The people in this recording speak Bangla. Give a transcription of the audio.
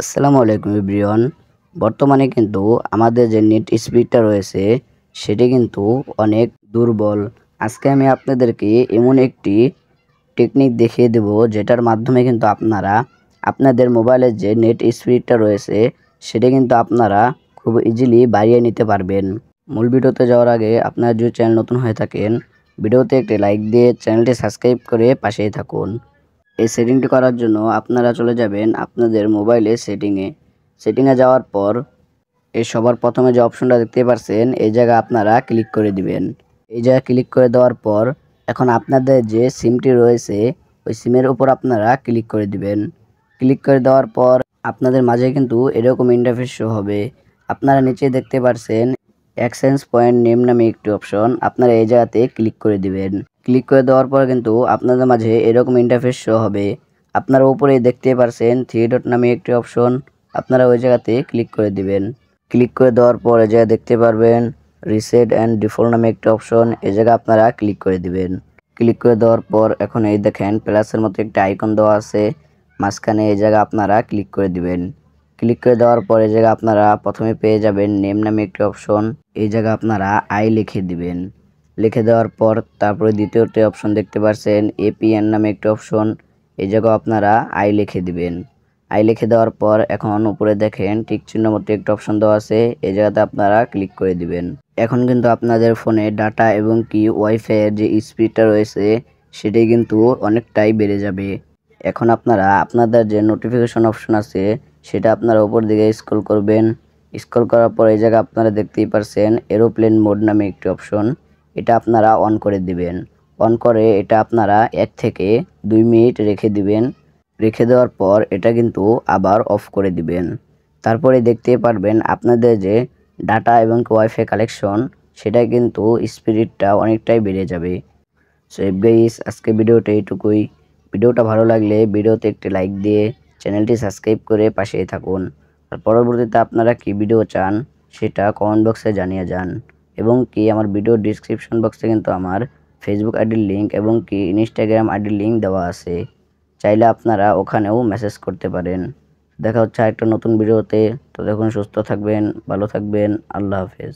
আসসালামু আলাইকুম এভরিওয়ান। বর্তমানে কিন্তু আমাদের যে নেট স্পিডটা রয়েছে সেটি কিন্তু অনেক দুর্বল। আজকে আমি আপনাদেরকে এমন একটি টেকনিক দেখিয়ে দেব যেটার মাধ্যমে কিন্তু আপনারা আপনাদের মোবাইলের যে নেট স্পিডটা রয়েছে সেটা কিন্তু আপনারা খুব ইজিলি বাড়িয়ে নিতে পারবেন। মূল ভিডিওতে যাওয়ার আগে আপনারা যদি চ্যানেল নতুন হয়ে থাকেন ভিডিওতে একটি লাইক দিয়ে চ্যানেলটি সাবস্ক্রাইব করে পাশেই থাকুন। এই সেটিংটি করার জন্য আপনারা চলে যাবেন আপনাদের মোবাইলে সেটিংয়ে যাওয়ার পর সবার প্রথমে যে অপশনটা দেখতে পাচ্ছেন এই জায়গায় আপনারা ক্লিক করে দিবেন। এই জায়গায় ক্লিক করে দেওয়ার পর এখন আপনাদের যে সিমটি রয়েছে ওই সিমের উপর আপনারা ক্লিক করে দিবেন। ক্লিক করে দেওয়ার পর আপনাদের মাঝে কিন্তু এরকম ইন্টারফেস শো হবে। আপনারা নিচে দেখতে পাচ্ছেন এক্সচেঞ্জ পয়েন্ট নেম নামে একটি অপশন, আপনারা এই জায়গাতে ক্লিক করে দিবেন। ক্লিক করে দেওয়ার পর কিন্তু আপনাদের মাঝে এরকম ইন্টারফেস শো হবে। আপনারা উপরে দেখতে পাচ্ছেন 3 ডট নামে একটি অপশন, আপনারা ওই জায়গাতে ক্লিক করে দিবেন। ক্লিক করে দেওয়ার পর এই জায়গায় দেখতে পারবেন রিসেট অ্যান্ড ডিফল্ট নামে একটি অপশন, এই জায়গায় আপনারা ক্লিক করে দিবেন। ক্লিক করে দেওয়ার পর এখন এই দেখেন প্লাসের মতো একটা আইকন দেওয়া আছে মাঝখানে, এই জায়গায় আপনারা ক্লিক করে দিবেন। ক্লিক করে দেওয়ার পর এই জায়গায় আপনারা প্রথমে পেয়ে যাবেন নেম নামে একটি অপশন, এই জায়গায় আপনারা আই লিখে দিবেন। লিখে দেওয়ার পর তারপরে দ্বিতীয়টি অপশন দেখতে পাচ্ছেন এপিএন নামে একটি অপশন, এই জায়গায় আপনারা আই লিখে দিবেন। আই লিখে দেওয়ার পর এখন উপরে দেখেন টিক চিহ্ন মতো একটা অপশন দেওয়া আছে, এই জায়গাতে আপনারা ক্লিক করে দিবেন। এখন কিন্তু আপনাদের ফোনে ডাটা এবং কি ওয়াইফাই এর যে স্পিডটা রয়েছে সেটি কিন্তু অনেকটাই বেড়ে যাবে। এখন আপনারা আপনাদের যে নোটিফিকেশন অপশন আছে সেটা আপনারা উপর দিকে স্ক্রল করবেন। স্ক্রল করার পর এই জায়গায় আপনারা দেখতেই পারছেন এরোপ্লেন মোড নামে একটি অপশন, এটা আপনারা অন করে দিবেন। অন করে এটা আপনারা 1 থেকে 2 মিনিট রেখে দিবেন। রেখে দেওয়ার পর এটা কিন্তু আবার অফ করে দিবেন। তারপরে দেখতে পারবেন আপনাদের যে ডাটা এবং ওয়াইফাই কালেকশন সেটা কিন্তু স্পিডটা অনেকটাই বেড়ে যাবে। সো গাইস আজকে ভিডিওটা এইটুকুই। ভিডিওটা ভালো লাগলে ভিডিওতে একটি লাইক দিয়ে চ্যানেলটি সাবস্ক্রাইব করে পাশেই থাকুন। আর পরবর্তীতে আপনারা কি ভিডিও চান সেটা কমেন্ট বক্সে জানিয়ে যান। এবং কি আমার ভিডিও ডিসক্রিপশন বক্সে কিন্তু আমার ফেসবুক আইডির লিঙ্ক এবং কি ইনস্টাগ্রাম আইডির লিঙ্ক দেওয়া আছে, চাইলে আপনারা ওখানেও মেসেজ করতে পারেন। দেখা হচ্ছে একটা নতুন ভিডিওতে, ততক্ষণ সুস্থ থাকবেন, ভালো থাকবেন, আল্লাহ হাফেজ।